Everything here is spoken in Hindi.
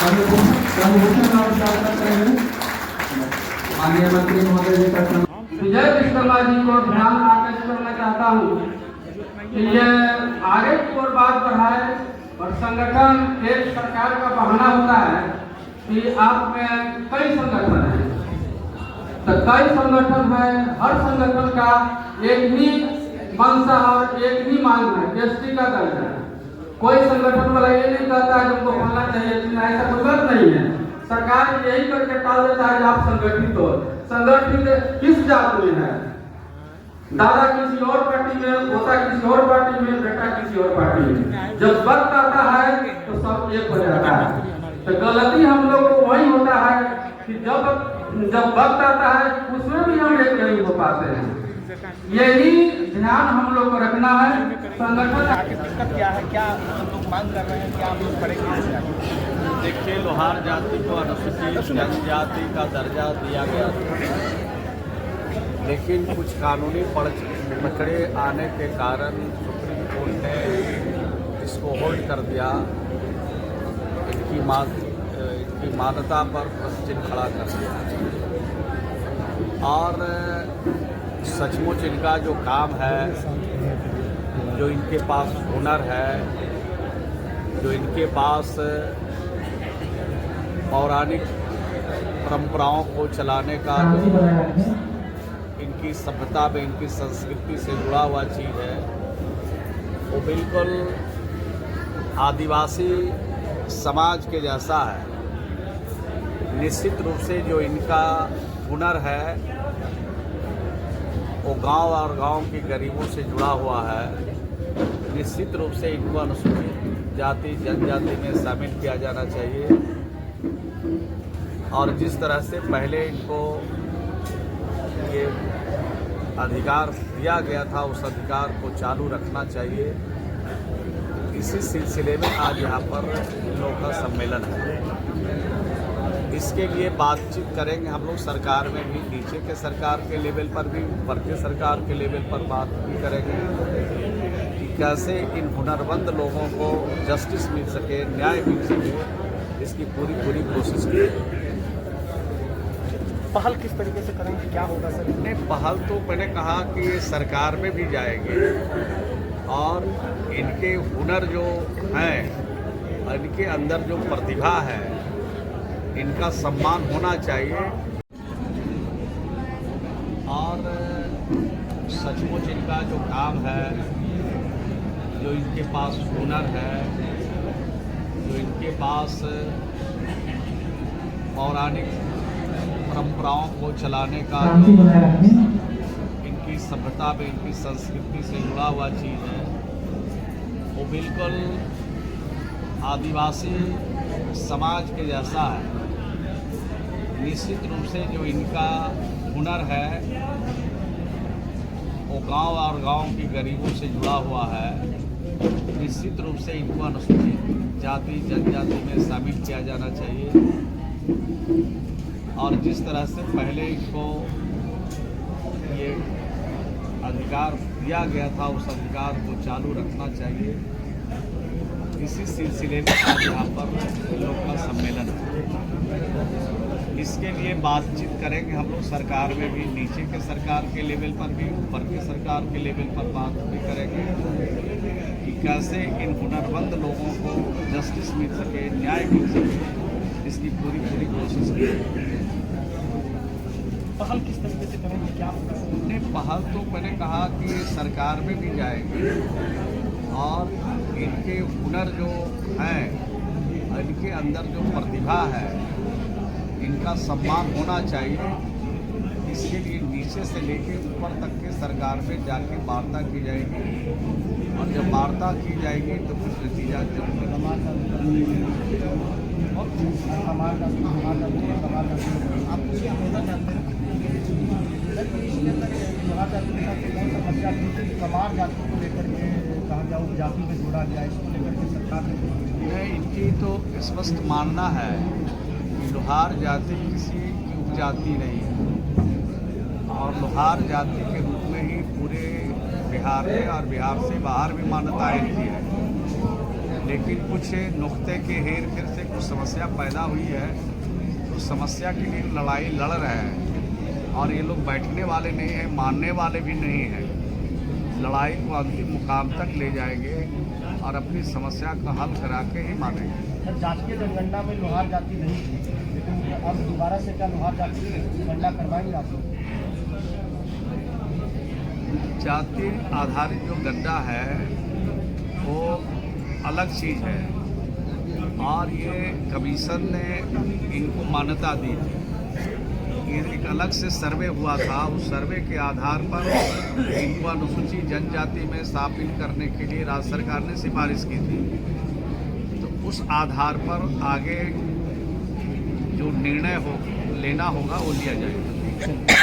माननीय मंत्री महोदय जी का विजय विश्वकर्मा जी को ध्यान आकर्षित करना चाहता हूँ कि ये आगे की ओर बात बढ़ाए। और संगठन एक सरकार का बहाना होता है कि आप में कई संगठन हैं, तो कई संगठन है, हर संगठन का एक ही मंशा और एक ही मांग है, एसटी का दर्ज है। कोई संगठन वाला ये नहीं कहता है तुमको होना चाहिए, ऐसा कोई बात नहीं है। सरकार यही करके टाल देता है कि आप संगठित हो। संगठित किस जात में है? दादा किसी और पार्टी में, पोता किसी और पार्टी में, बेटा किसी और पार्टी में। जब वक्त आता है तो सब एक हो जाता है। तो गलती हम लोग को वही होता है कि जब वक्त आता है उसमें भी हम एक नहीं हो पाते हैं। यही ध्यान हम लोग को रखना है। संगठन आगे दिक्कत क्या है, क्या लोग मांग कर रहे हैं, क्या हम लोग करेंगे? देखिए, लोहार जाति को अनुसूचित जनजाति का दर्जा दिया गया था, लेकिन कुछ कानूनी पकड़े आने के कारण सुप्रीम कोर्ट ने इसको होल्ड कर दिया। इनकी मान्यता पर प्रश्न खड़ा कर दिया। और सचमुच इनका जो काम है, जो इनके पास हुनर है, जो इनके पास पौराणिक परंपराओं को चलाने का जो इनकी सभ्यता में, इनकी संस्कृति से जुड़ा हुआ चीज़ है, वो बिल्कुल आदिवासी समाज के जैसा है। निश्चित रूप से जो इनका हुनर है वो गांव और गांव के गरीबों से जुड़ा हुआ है। निश्चित रूप से इनको अनुसूचित जाति जनजाति में शामिल किया जाना चाहिए। और जिस तरह से पहले इनको ये अधिकार दिया गया था, उस अधिकार को चालू रखना चाहिए। इसी सिलसिले में आज यहाँ पर इन लोगों का सम्मेलन है। इसके लिए बातचीत करेंगे हम लोग सरकार में भी, नीचे के सरकार के लेवल पर भी, ऊपर के सरकार के लेवल पर बात भी करेंगे कि कैसे इन हुनरमंद लोगों को जस्टिस मिल सके, न्याय मिल सके। इसकी पूरी कोशिश की। पहल किस तरीके से करेंगे, क्या होगा सर? नहीं, पहल तो मैंने कहा कि ये सरकार में भी जाएंगे और इनके हुनर जो हैं, इनके अंदर जो प्रतिभा है, इनका सम्मान होना चाहिए। और सचमुच इनका जो काम है, जो इनके पास हुनर है, जो इनके पास पौराणिक परंपराओं को चलाने का जो इनकी सभ्यता में, इनकी संस्कृति से जुड़ा हुआ चीज़ है, वो बिल्कुल आदिवासी समाज के जैसा है। निश्चित रूप से जो इनका हुनर है वो गांव और गांव की गरीबों से जुड़ा हुआ है। निश्चित रूप से इनको अनुसूचित जाति जनजाति में शामिल किया जाना चाहिए। और जिस तरह से पहले इनको ये अधिकार दिया गया था, उस अधिकार को चालू रखना चाहिए। इसी सिलसिले में आज यहाँ पर लोग का सम्मेलन है। इसके लिए बातचीत करेंगे हम लोग सरकार में भी, नीचे के सरकार के लेवल पर भी, ऊपर के सरकार के लेवल पर बात भी करेंगे कि कैसे इन हुनरमंद लोगों को जस्टिस मिल सके, न्याय मिल सके। इसकी पूरी कोशिश की। पहल किस तरीके से करेंगे, क्या होगा? नहीं, पहल तो मैंने कहा कि सरकार में भी जाएंगे और इनके हुनर जो हैं, इनके अंदर जो प्रतिभा है, इनका सम्मान होना चाहिए। इसके लिए नीचे से लेके ऊपर तक के सरकार में जाके वार्ता की जाएगी। और जब वार्ता की जाएगी तो कुछ नतीजा जरूर समाज जाति को लेकर के कहा जाओ जाति में जोड़ा गया, इसको लेकर के सरकार ने इनकी तो स्पष्ट मानना है कि लोहार जाति किसी की उपजाति नहीं है और लोहार जाति के रूप में ही पूरे बिहार में और बिहार से बाहर भी मान्यता इनकी है। लेकिन कुछ नुक्ते के हेर फेर से कुछ समस्या पैदा हुई है तो समस्या के लिए लड़ाई लड़ रहे हैं और ये लोग बैठने वाले नहीं हैं, मानने वाले भी नहीं हैं। लड़ाई को अंतिम मुकाम तक ले जाएंगे और अपनी समस्या का हल करा के ही मानेंगे। सर, जांजगीर जनगणना में लोहार जाति नहीं थी, लेकिन अब दोबारा से क्या लोहार जाति की गणना करवाएंगे आप लोग? जाति आधारित जो गणना है वो अलग चीज़ है और ये कमीशन ने इनको मान्यता दी थी। ये एक अलग से सर्वे हुआ था, उस सर्वे के आधार पर इनको अनुसूचित जनजाति में स्थापित करने के लिए राज्य सरकार ने सिफारिश की थी। तो उस आधार पर आगे जो निर्णय लेना होगा वो लिया जाएगा।